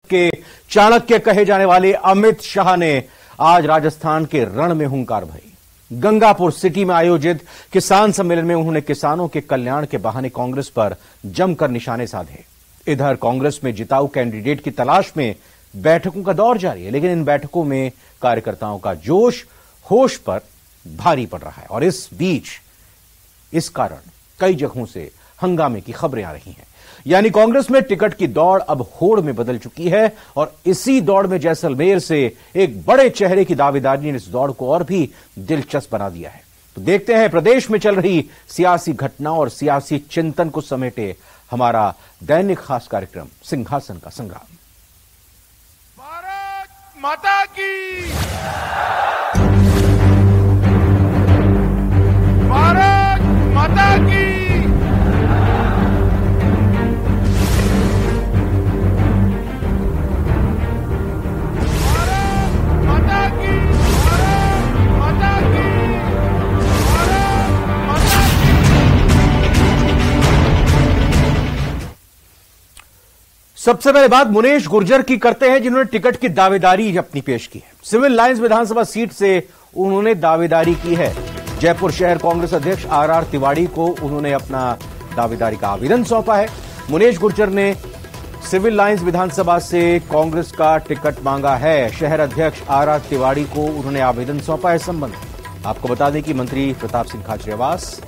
के चाणक्य कहे जाने वाले अमित शाह ने आज राजस्थान के रण में हुंकार भरी। गंगापुर सिटी में आयोजित किसान सम्मेलन में उन्होंने किसानों के कल्याण के बहाने कांग्रेस पर जमकर निशाने साधे। इधर कांग्रेस में जिताऊ कैंडिडेट की तलाश में बैठकों का दौर जारी है, लेकिन इन बैठकों में कार्यकर्ताओं का जोश होश पर भारी पड़ रहा है और इस बीच इस कारण कई जगहों से हंगामे की खबरें आ रही हैं। यानी कांग्रेस में टिकट की दौड़ अब होड़ में बदल चुकी है और इसी दौड़ में जैसलमेर से एक बड़े चेहरे की दावेदारी ने इस दौड़ को और भी दिलचस्प बना दिया है। तो देखते हैं प्रदेश में चल रही सियासी घटनाओं और सियासी चिंतन को समेटे हमारा दैनिक खास कार्यक्रम सिंहासन का संग्राम। भारत माता की, भारत माता की। सबसे पहले बात मुनेश गुर्जर की करते हैं, जिन्होंने टिकट की दावेदारी अपनी पेश की है। सिविल लाइंस विधानसभा सीट से उन्होंने दावेदारी की है। जयपुर शहर कांग्रेस अध्यक्ष आर तिवाड़ी को उन्होंने अपना दावेदारी का आवेदन सौंपा है। मुनेश गुर्जर ने सिविल लाइंस विधानसभा से कांग्रेस का टिकट मांगा है। शहर अध्यक्ष आर तिवाड़ी को उन्होंने आवेदन सौंपा है। संबंध आपको बता दें कि मंत्री प्रताप सिंह खाचरियावास,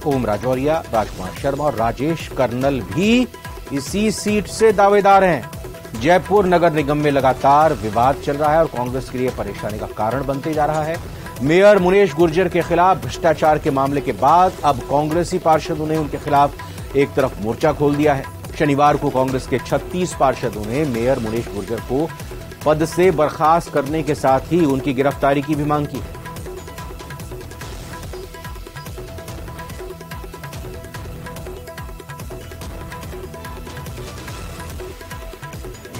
ओम राजौरिया, राजकुमार शर्मा और राजेश कर्नल भी इसी सीट से दावेदार हैं। जयपुर नगर निगम में लगातार विवाद चल रहा है और कांग्रेस के लिए परेशानी का कारण बनते जा रहा है। मेयर मुनेश गुर्जर के खिलाफ भ्रष्टाचार के मामले के बाद अब कांग्रेसी पार्षदों ने उनके खिलाफ एक तरफ मोर्चा खोल दिया है। शनिवार को कांग्रेस के 36 पार्षदों ने मेयर मुनेश गुर्जर को पद से बर्खास्त करने के साथ ही उनकी गिरफ्तारी की भी मांग की है।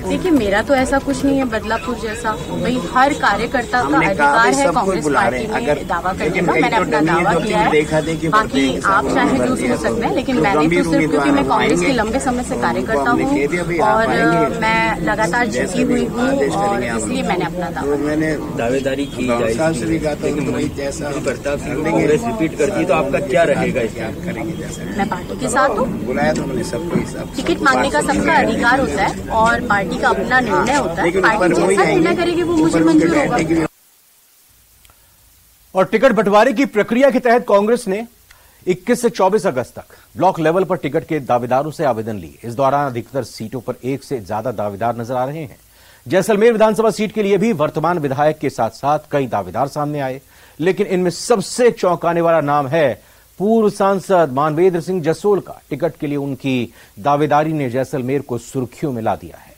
देखिए, मेरा तो ऐसा कुछ नहीं है बदलापुर जैसा। भाई हर कार्यकर्ता का अधिकार है कांग्रेस पार्टी में दावा करने का। मैंने अपना दावा किया है, बाकी आप चाहे जो सोच सकते हैं, लेकिन मैंने तो सिर्फ क्योंकि मैं कांग्रेस के लंबे समय से कार्यकर्ता हूँ और मैं लगातार जीती हुई हूँ और इसलिए मैंने अपना दावेदारी की कांग्रेस रिपीट करती है तो आपका क्या रहेगा? मैं पार्टी के साथ हूँ। टिकट मांगने का सबका अधिकार होता है और पार्टी का अपना निर्णय होता है। पार्टी जैसा निर्णय करेगी वो मुझे मंजूर होगा। और टिकट बंटवारे की प्रक्रिया के तहत कांग्रेस ने 21 से 24 अगस्त तक ब्लॉक लेवल पर टिकट के दावेदारों से आवेदन लिए। इस दौरान अधिकतर सीटों पर एक से ज्यादा दावेदार नजर आ रहे हैं। जैसलमेर विधानसभा सीट के लिए भी वर्तमान विधायक के साथ साथ कई दावेदार सामने आए, लेकिन इनमें सबसे चौंकाने वाला नाम है पूर्व सांसद मानवेंद्र सिंह जसोल का। टिकट के लिए उनकी दावेदारी ने जैसलमेर को सुर्खियों में ला दिया है।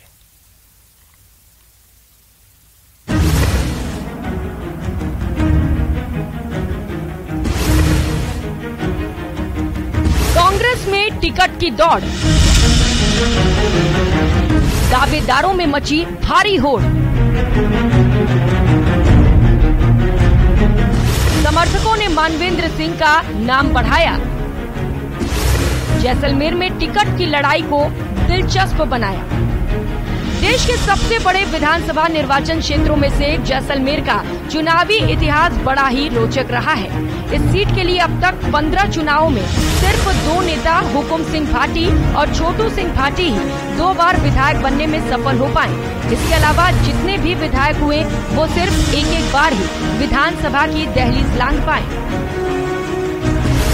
कांग्रेस में टिकट की दौड़, दावेदारों में मची भारी होड़। समर्थकों ने मानवेंद्र सिंह का नाम बढ़ाया। जैसलमेर में टिकट की लड़ाई को दिलचस्प बनाया। देश के सबसे बड़े विधानसभा निर्वाचन क्षेत्रों में से जैसलमेर का चुनावी इतिहास बड़ा ही रोचक रहा है। इस सीट के लिए अब तक 15 चुनावों में सिर्फ 2 नेता हुकुम सिंह भाटी और छोटू सिंह भाटी ही 2 बार विधायक बनने में सफल हो पाए। इसके अलावा जितने भी विधायक हुए वो सिर्फ एक बार ही विधानसभा की दहलीज लांघ पाए।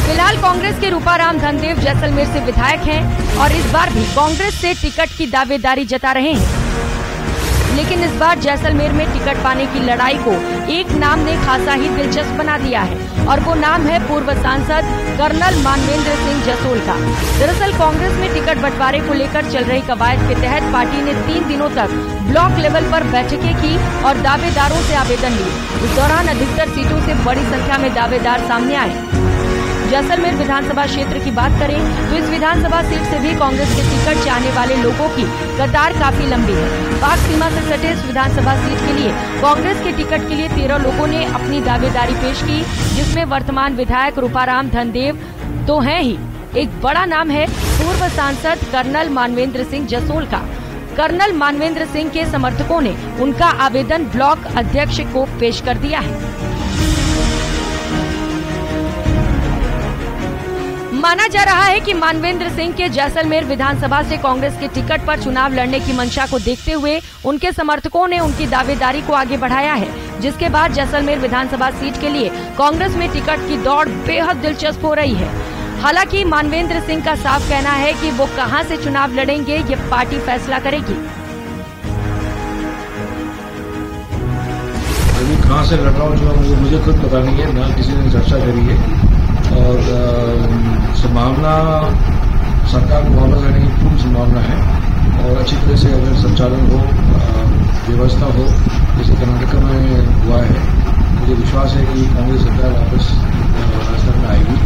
फिलहाल कांग्रेस के रूपाराम धनदेव जैसलमेर से विधायक हैं और इस बार भी कांग्रेस से टिकट की दावेदारी जता रहे हैं। लेकिन इस बार जैसलमेर में टिकट पाने की लड़ाई को एक नाम ने खासा ही दिलचस्प बना दिया है और वो नाम है पूर्व सांसद कर्नल मानवेंद्र सिंह जसोल का। दरअसल कांग्रेस में टिकट बंटवारे को लेकर चल रही कवायद के तहत पार्टी ने 3 दिनों तक ब्लॉक लेवल पर बैठकें की और दावेदारों से आवेदन लिए। इस दौरान अधिकतर सीटों से बड़ी संख्या में दावेदार सामने आए। जैसलमेर विधानसभा क्षेत्र की बात करें तो इस विधानसभा सीट से भी कांग्रेस के टिकट चाहने वाले लोगों की कतार काफी लंबी है। पाक सीमा से सटे इस विधानसभा सीट के लिए कांग्रेस के टिकट के लिए 13 लोगों ने अपनी दावेदारी पेश की, जिसमें वर्तमान विधायक रूपाराम धनदेव तो हैं ही, एक बड़ा नाम है पूर्व सांसद कर्नल मानवेंद्र सिंह जसोल का। कर्नल मानवेंद्र सिंह के समर्थकों ने उनका आवेदन ब्लॉक अध्यक्ष को पेश कर दिया है। माना जा रहा है कि मानवेंद्र सिंह के जैसलमेर विधानसभा से कांग्रेस के टिकट पर चुनाव लड़ने की मंशा को देखते हुए उनके समर्थकों ने उनकी दावेदारी को आगे बढ़ाया है, जिसके बाद जैसलमेर विधानसभा सीट के लिए कांग्रेस में टिकट की दौड़ बेहद दिलचस्प हो रही है। हालांकि मानवेंद्र सिंह का साफ कहना है कि वो कहां से चुनाव लड़ेंगे ये पार्टी फैसला करेगी। अभी कहां से लड़ रहा हूँ मुझे खुद पता नहीं है, ना किसी ने चर्चा करी है। और संभावना सरकार को वापस आने की पूर्ण संभावना है और अच्छी तरह से अगर संचालन हो, व्यवस्था हो, जैसे कर्नाटक में हुआ है, मुझे विश्वास है कि कांग्रेस सरकार वापस राजस्थान में आएगी।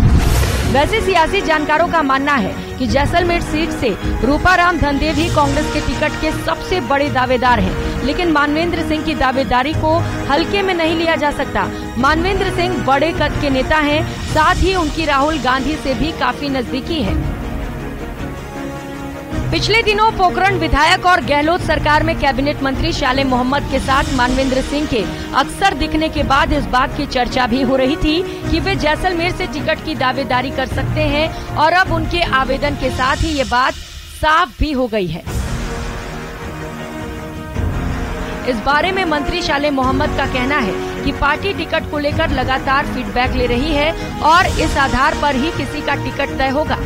वैसे सियासी जानकारों का मानना है कि जैसलमेर सीट से रूपाराम धनदेव ही कांग्रेस के टिकट के सबसे बड़े दावेदार हैं, लेकिन मानवेंद्र सिंह की दावेदारी को हल्के में नहीं लिया जा सकता। मानवेंद्र सिंह बड़े कद के नेता हैं, साथ ही उनकी राहुल गांधी से भी काफी नजदीकी है। पिछले दिनों पोखरण विधायक और गहलोत सरकार में कैबिनेट मंत्री शाले मोहम्मद के साथ मानवेंद्र सिंह के अक्सर दिखने के बाद इस बात की चर्चा भी हो रही थी कि वे जैसलमेर से टिकट की दावेदारी कर सकते हैं और अब उनके आवेदन के साथ ही ये बात साफ भी हो गई है। इस बारे में मंत्री शाले मोहम्मद का कहना है कि पार्टी टिकट को लेकर लगातार फीडबैक ले रही है और इस आधार पर ही किसी का टिकट तय होगा।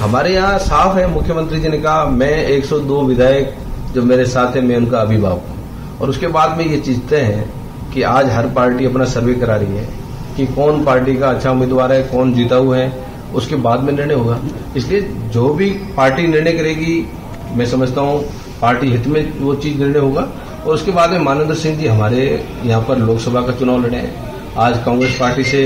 हमारे यहाँ साफ है, मुख्यमंत्री जी ने कहा मैं 102 विधायक जो मेरे साथ है मैं उनका अभिभावक हूँ। और उसके बाद में ये चीज तय है कि आज हर पार्टी अपना सर्वे करा रही है कि कौन पार्टी का अच्छा उम्मीदवार है, कौन जीता हुआ है, उसके बाद में निर्णय होगा। इसलिए जो भी पार्टी निर्णय करेगी मैं समझता हूँ पार्टी हित में वो चीज निर्णय होगा। और उसके बाद में मानवेंद्र सिंह जी हमारे यहाँ पर लोकसभा का चुनाव लड़े हैं। आज कांग्रेस पार्टी से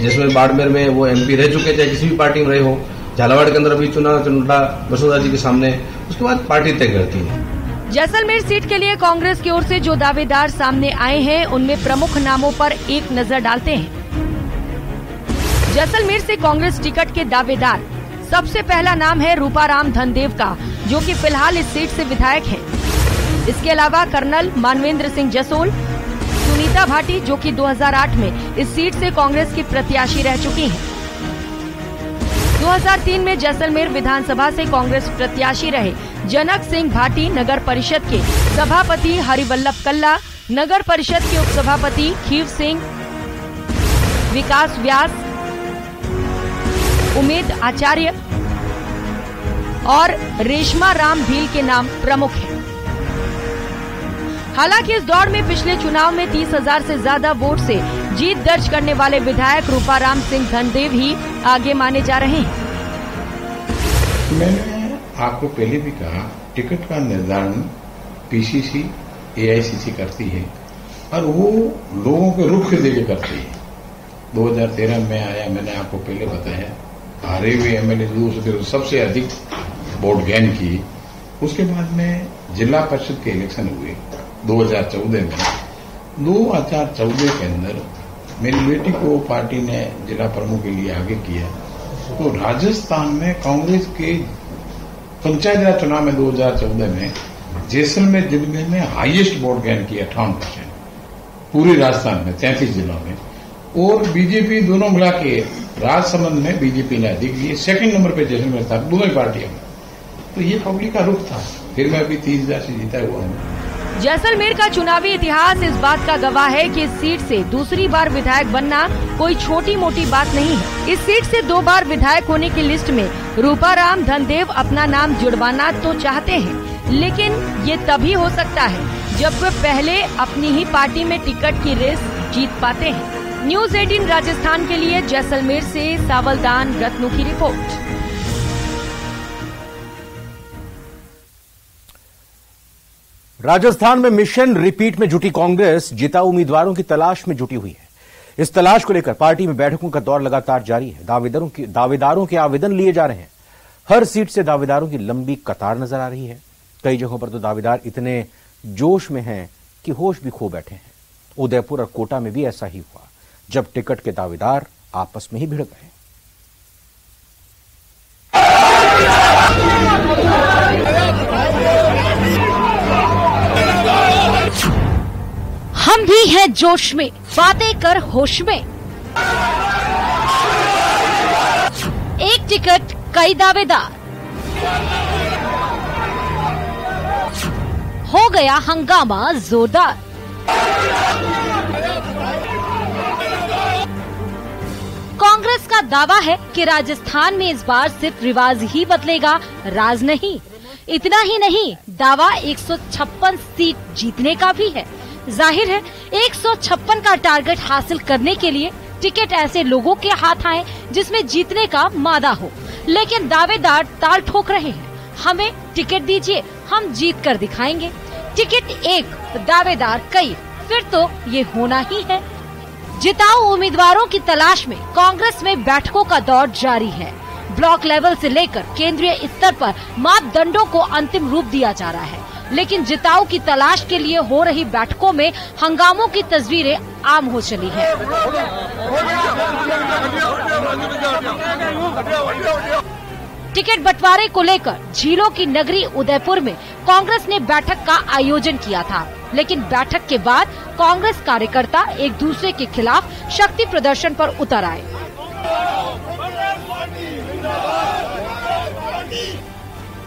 जिसमें बाड़मेर में वो एमपी रह चुके, चाहे किसी भी पार्टी में रहे हो, झालावाड़ के अंदर अभी चुनाव चुनता वसुंधरा जी के सामने, उसके बाद पार्टी तय करती है। जैसलमेर सीट के लिए कांग्रेस की ओर से जो दावेदार सामने आए हैं उनमें प्रमुख नामों पर एक नजर डालते हैं। जैसलमेर से कांग्रेस टिकट के दावेदार सबसे पहला नाम है रूपाराम धनदेव का, जो कि फिलहाल इस सीट से विधायक हैं। इसके अलावा कर्नल मानवेंद्र सिंह जसोल, सुनीता भाटी जो कि 2008 में इस सीट से कांग्रेस की प्रत्याशी रह चुकी हैं। 2003 में जैसलमेर विधानसभा से कांग्रेस प्रत्याशी रहे जनक सिंह भाटी नगर परिषद के सभापति हरिवल्लभ कल्ला, नगर परिषद के उपसभापति खीव सिंह, विकास व्यास, उमेद आचार्य और रेशमा राम भील के नाम प्रमुख हैं। हालांकि इस दौड़ में पिछले चुनाव में 30,000 से ज्यादा वोट से जीत दर्ज करने वाले विधायक रूपाराम सिंह धनदेव ही आगे माने जा रहे हैं। मैंने आपको पहले भी कहा, टिकट का निर्धारण पीसीसी एआईसीसी करती है और वो लोगों के रुख के देके करती है। 2013 में आया, मैंने आपको पहले बताया, हारे हुए एमएलए सबसे अधिक वोट गेन की। उसके बाद में जिला परिषद के इलेक्शन हुए 2014 में। 2014 के अंदर मेरी बेटी को पार्टी ने जिला प्रमुख के लिए आगे किया। तो राजस्थान में कांग्रेस के पंचायत राज चुनाव में 2014 में जैसलमेर जिले में हाईएस्ट वोट गेन किया 58%, पूरे राजस्थान में 33 जिलों में। और बीजेपी दोनों मिला के राजसमंद में बीजेपी ने अधिक लिए, सेकंड नंबर पे जैसलमेर था दोनों ही पार्टियों में। तो ये पब्लिक का रुख था। फिर मैं अभी 30,000 से जीता हुआ हूँ। जैसलमेर का चुनावी इतिहास इस बात का गवाह है कि इस सीट से दूसरी बार विधायक बनना कोई छोटी मोटी बात नहीं है। इस सीट से 2 बार विधायक होने की लिस्ट में रूपाराम धनदेव अपना नाम जुड़वाना तो चाहते हैं, लेकिन ये तभी हो सकता है जब वे पहले अपनी ही पार्टी में टिकट की रेस जीत पाते हैं। न्यूज़ 18 राजस्थान के लिए जैसलमेर से सावलदान रत्नू की रिपोर्ट। राजस्थान में मिशन रिपीट में जुटी कांग्रेस जिताऊ उम्मीदवारों की तलाश में जुटी हुई है। इस तलाश को लेकर पार्टी में बैठकों का दौर लगातार जारी है। दावेदारों के आवेदन लिए जा रहे हैं। हर सीट से दावेदारों की लंबी कतार नजर आ रही है। कई जगहों पर तो दावेदार इतने जोश में हैं कि होश भी खो बैठे हैं। उदयपुर और कोटा में भी ऐसा ही हुआ, जब टिकट के दावेदार आपस में ही भिड़ गए। हम भी हैं जोश में, बातें कर होश में। एक टिकट कई दावेदार, हो गया हंगामा जोरदार। कांग्रेस का दावा है कि राजस्थान में इस बार सिर्फ रिवाज ही बदलेगा, राज नहीं। इतना ही नहीं, दावा 156 सीट जीतने का भी है। जाहिर है 156 का टारगेट हासिल करने के लिए टिकट ऐसे लोगों के हाथ आए जिसमें जीतने का मादा हो, लेकिन दावेदार ताल ठोक रहे हैं। हमें टिकट दीजिए, हम जीत कर दिखाएंगे। टिकट एक, दावेदार कई, फिर तो ये होना ही है। जिताऊ उम्मीदवारों की तलाश में कांग्रेस में बैठकों का दौर जारी है। ब्लॉक लेवल से लेकर केंद्रीय स्तर पर मापदंडों को अंतिम रूप दिया जा रहा है, लेकिन जिताऊ की तलाश के लिए हो रही बैठकों में हंगामों की तस्वीरें आम हो चली है। टिकट बंटवारे को लेकर झीलों की नगरी उदयपुर में कांग्रेस ने बैठक का आयोजन किया था, लेकिन बैठक के बाद कांग्रेस कार्यकर्ता एक दूसरे के खिलाफ शक्ति प्रदर्शन पर उतर आए।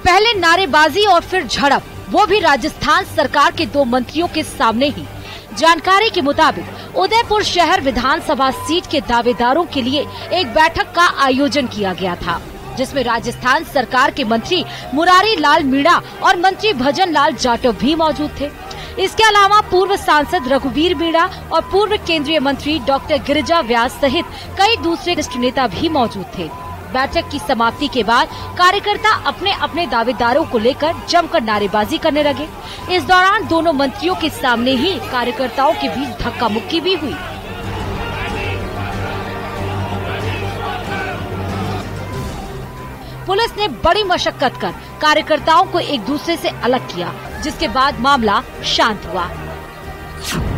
पहले नारेबाजी और फिर झड़प, वो भी राजस्थान सरकार के 2 मंत्रियों के सामने ही। जानकारी के मुताबिक उदयपुर शहर विधानसभा सीट के दावेदारों के लिए एक बैठक का आयोजन किया गया था, जिसमें राजस्थान सरकार के मंत्री मुरारी लाल मीणा और मंत्री भजन लाल जाटव भी मौजूद थे। इसके अलावा पूर्व सांसद रघुवीर मीणा और पूर्व केंद्रीय मंत्री डॉक्टर गिरिजा व्यास सहित कई दूसरे वरिष्ठ नेता भी मौजूद थे। बैठक की समाप्ति के बाद कार्यकर्ता अपने अपने दावेदारों को लेकर जमकर नारेबाजी करने लगे। इस दौरान दोनों मंत्रियों के सामने ही कार्यकर्ताओं के बीच धक्का मुक्की भी हुई। पुलिस ने बड़ी मशक्कत कर कार्यकर्ताओं को एक दूसरे से अलग किया, जिसके बाद मामला शांत हुआ।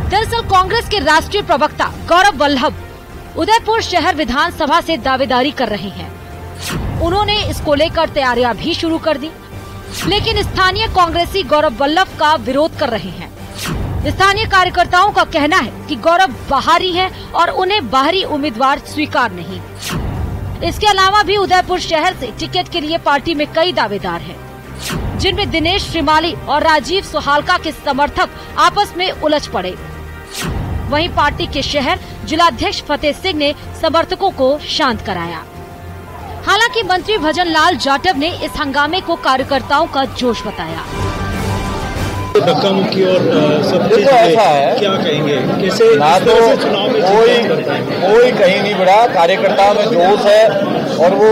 दरअसल कांग्रेस के राष्ट्रीय प्रवक्ता गौरव वल्लभ उदयपुर शहर विधानसभा से दावेदारी कर रहे हैं। उन्होंने इसको लेकर तैयारियां भी शुरू कर दी, लेकिन स्थानीय कांग्रेसी गौरव वल्लभ का विरोध कर रहे हैं। स्थानीय कार्यकर्ताओं का कहना है कि गौरव बाहरी हैं और उन्हें बाहरी उम्मीदवार स्वीकार नहीं। इसके अलावा भी उदयपुर शहर से टिकट के लिए पार्टी में कई दावेदार हैं, जिनमें दिनेश श्रीमाली और राजीव सुहालका के समर्थक आपस में उलझ पड़े। वहीं पार्टी के शहर जिलाध्यक्ष फतेह सिंह ने समर्थकों को शांत कराया। हालांकि मंत्री भजन लाल जाटव ने इस हंगामे को कार्यकर्ताओं का जोश बताया। धक्का मुक्की और सब चीज ऐसा है, क्या कहेंगे, कैसे ना तो कोई कहीं नहीं बढ़ा। कार्यकर्ताओं में जोश है और वो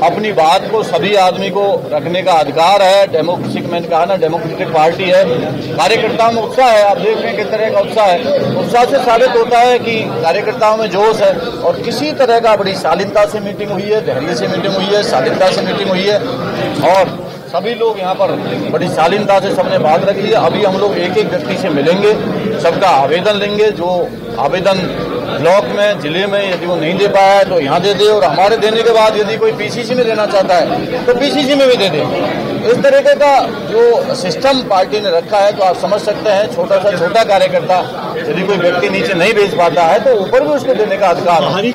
अपनी बात को सभी आदमी को रखने का अधिकार है। डेमोक्रेटिक, मैंने कहा ना, डेमोक्रेटिक पार्टी है। कार्यकर्ताओं में उत्साह है, आप देख रहे हैं किस तरह का उत्साह है। उत्साह से साबित होता है कि कार्यकर्ताओं में जोश है और किसी तरह का बड़ी शालीनता से मीटिंग हुई है, धैर्य से मीटिंग हुई है, शालीनता से मीटिंग हुई है और सभी लोग यहाँ पर बड़ी शालीनता से सबने भाग रखी है। अभी हम लोग एक एक व्यक्ति से मिलेंगे, सबका आवेदन लेंगे। जो आवेदन ब्लॉक में, जिले में यदि वो नहीं दे पाया है तो यहाँ दे दे, और हमारे देने के बाद यदि कोई पीसीसी में देना चाहता है तो पीसीसी में भी दे दे। इस तरीके का जो सिस्टम पार्टी ने रखा है, तो आप समझ सकते हैं छोटा कार्यकर्ता यदि कोई व्यक्ति नीचे नहीं भेज पाता है तो ऊपर भी उसको देने का अधिकार है।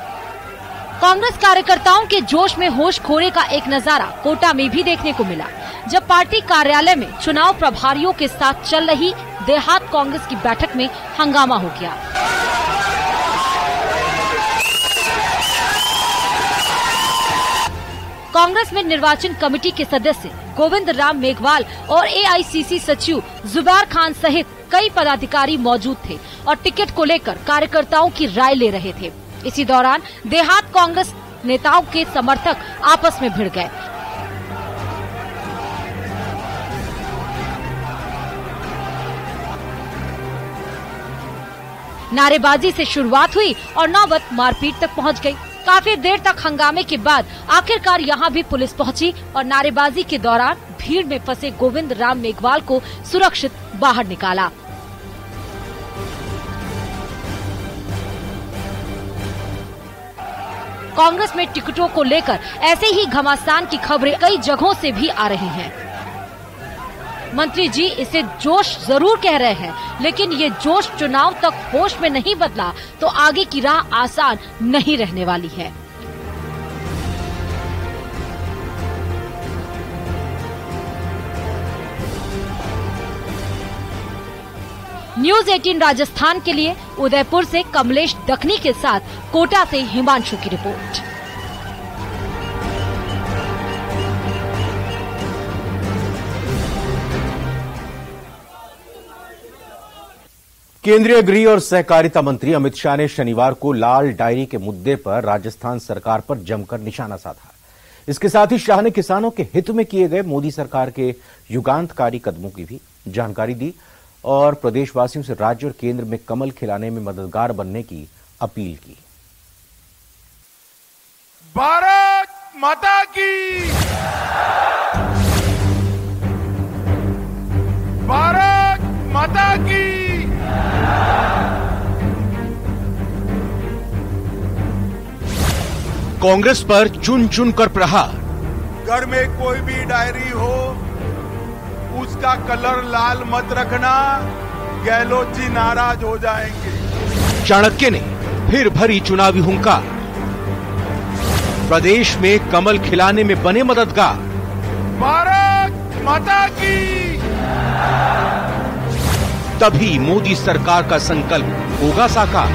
कांग्रेस कार्यकर्ताओं के जोश में होश खोने का एक नजारा कोटा में भी देखने को मिला, जब पार्टी कार्यालय में चुनाव प्रभारियों के साथ चल रही देहात कांग्रेस की बैठक में हंगामा हो गया। कांग्रेस में निर्वाचन कमेटी के सदस्य गोविंद राम मेघवाल और एआईसीसी सचिव जुबैर खान सहित कई पदाधिकारी मौजूद थे और टिकट को लेकर कार्यकर्ताओं की राय ले रहे थे। इसी दौरान देहात कांग्रेस नेताओं के समर्थक आपस में भिड़ गए। नारेबाजी से शुरुआत हुई और नौबत मारपीट तक पहुंच गई। काफी देर तक हंगामे के बाद आखिरकार यहां भी पुलिस पहुंची और नारेबाजी के दौरान भीड़ में फंसे गोविंद राम मेघवाल को सुरक्षित बाहर निकाला। कांग्रेस में टिकटों को लेकर ऐसे ही घमासान की खबरें कई जगहों से भी आ रही हैं। मंत्री जी इसे जोश जरूर कह रहे हैं, लेकिन ये जोश चुनाव तक होश में नहीं बदला तो आगे की राह आसान नहीं रहने वाली है। न्यूज 18 राजस्थान के लिए उदयपुर से कमलेश दखनी के साथ कोटा से हिमांशु की रिपोर्ट। केंद्रीय गृह और सहकारिता मंत्री अमित शाह ने शनिवार को लाल डायरी के मुद्दे पर राजस्थान सरकार पर जमकर निशाना साधा। इसके साथ ही शाह ने किसानों के हित में किए गए मोदी सरकार के युगांतकारी कदमों की भी जानकारी दी और प्रदेशवासियों से राज्य और केंद्र में कमल खिलाने में मददगार बनने की अपील की। भारत माता की, भारत माता की। कांग्रेस पर चुन चुन कर प्रहार। घर में कोई भी डायरी हो उसका कलर लाल मत रखना, गहलोत जी नाराज हो जाएंगे। चाणक्य ने फिर भरी चुनावी हुंकार। प्रदेश में कमल खिलाने में बने मददगार। भारत माता की। तभी मोदी सरकार का संकल्प होगा साकार।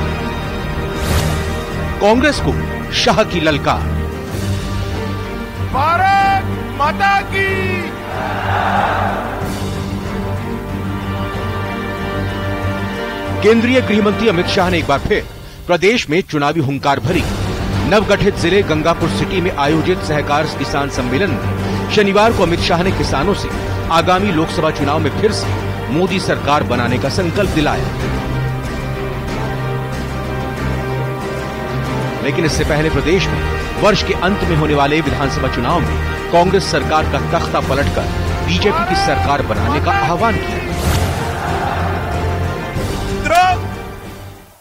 कांग्रेस को शाह की ललकार। भारत माता की। केंद्रीय गृह मंत्री अमित शाह ने एक बार फिर प्रदेश में चुनावी हुंकार भरी। नवगठित जिले गंगापुर सिटी में आयोजित सहकार किसान सम्मेलन में शनिवार को अमित शाह ने किसानों से आगामी लोकसभा चुनाव में फिर से मोदी सरकार बनाने का संकल्प दिलाया। लेकिन इससे पहले प्रदेश में वर्ष के अंत में होने वाले विधानसभा चुनाव में कांग्रेस सरकार का तख्ता पलटकर बीजेपी की सरकार बनाने का आह्वान किया।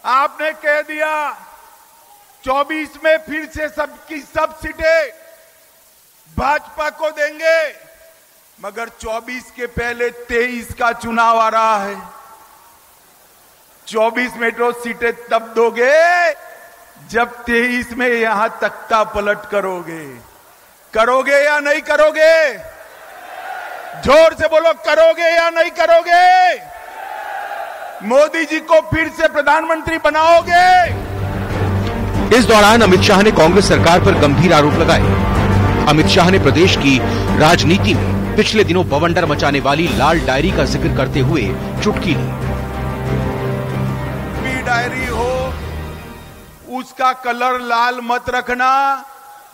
आपने कह दिया 24 में फिर से सबकी सब सीटें भाजपा को देंगे, मगर 24 के पहले 23 का चुनाव आ रहा है। 24 में तो सीटें तब दोगे जब 23 में यहां तख्ता पलट करोगे। करोगे या नहीं करोगे? जोर से बोलो, करोगे या नहीं करोगे? मोदी जी को फिर से प्रधानमंत्री बनाओगे? इस दौरान अमित शाह ने कांग्रेस सरकार पर गंभीर आरोप लगाए। अमित शाह ने प्रदेश की राजनीति में पिछले दिनों बवंडर मचाने वाली लाल डायरी का जिक्र करते हुए चुटकी ली। भी डायरी हो उसका कलर लाल मत रखना,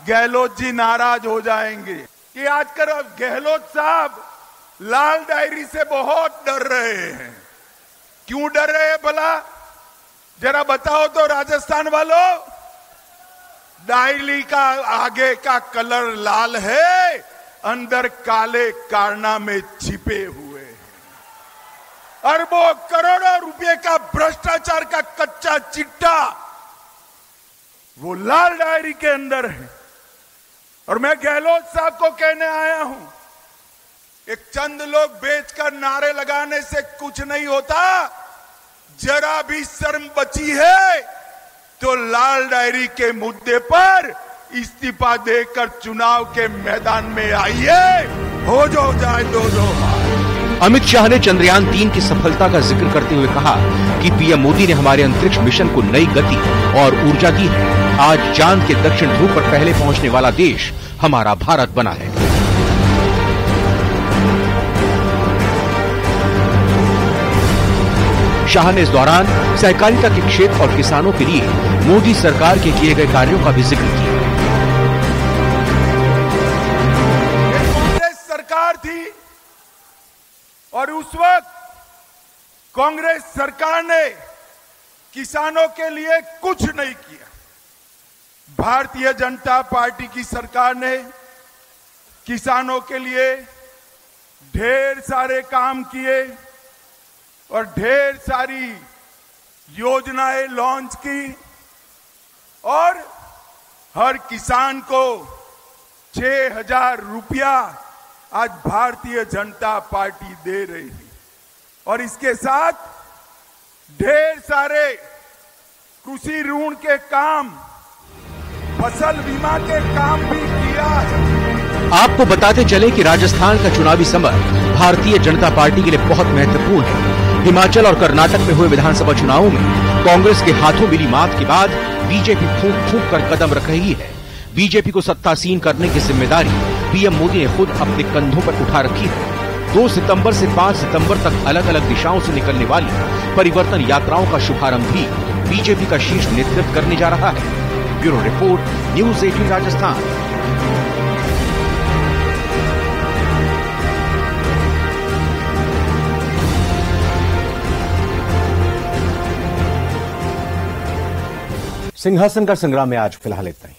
गहलोत जी नाराज हो जाएंगे। कि आजकल गहलोत साहब लाल डायरी से बहुत डर रहे हैं। क्यों डर रहे हैं भला? जरा बताओ तो राजस्थान वालों। डायरी का आगे का कलर लाल है, अंदर काले कारनामे छिपे हुए हैं। अरबों करोड़ों रुपए का भ्रष्टाचार का कच्चा चिट्टा वो लाल डायरी के अंदर है। और मैं गहलोत साहब को कहने आया हूं, एक चंद लोग बेचकर नारे लगाने से कुछ नहीं होता। जरा भी शर्म बची है तो लाल डायरी के मुद्दे पर इस्तीफा देकर चुनाव के मैदान में आइए, हो जो जाए दो। अमित शाह ने चंद्रयान 3 की सफलता का जिक्र करते हुए कहा कि पीएम मोदी ने हमारे अंतरिक्ष मिशन को नई गति और ऊर्जा दी है। आज चांद के दक्षिण ध्रुव पर पहले पहुंचने वाला देश हमारा भारत बना है। शाह ने इस दौरान सहकारिता के क्षेत्र और किसानों के लिए मोदी सरकार के किए गए कार्यों का भी जिक्र किया। कांग्रेस सरकार थी और उस वक्त कांग्रेस सरकार ने किसानों के लिए कुछ नहीं किया। भारतीय जनता पार्टी की सरकार ने किसानों के लिए ढेर सारे काम किए और ढेर सारी योजनाएं लॉन्च की और हर किसान को 6,000 रुपया आज भारतीय जनता पार्टी दे रही है और इसके साथ ढेर सारे कृषि ऋण के काम, फसल बीमा के काम भी किया है। आपको बताते चले कि राजस्थान का चुनावी समर भारतीय जनता पार्टी के लिए बहुत महत्वपूर्ण है। हिमाचल और कर्नाटक में हुए विधानसभा चुनावों में कांग्रेस के हाथों मिली मात के बाद बीजेपी फूंक फूंक कर कदम रख रही है। बीजेपी को सत्तासीन करने की जिम्मेदारी पीएम मोदी ने खुद अपने कंधों पर उठा रखी है। 2 सितंबर से 5 सितंबर तक अलग अलग दिशाओं से निकलने वाली परिवर्तन यात्राओं का शुभारंभ भी बीजेपी का शीर्ष नेतृत्व करने जा रहा है। Bureau report, news 18 Rajasthan. सिंहासन का संग्राम में आज फिलहाल इतना ही।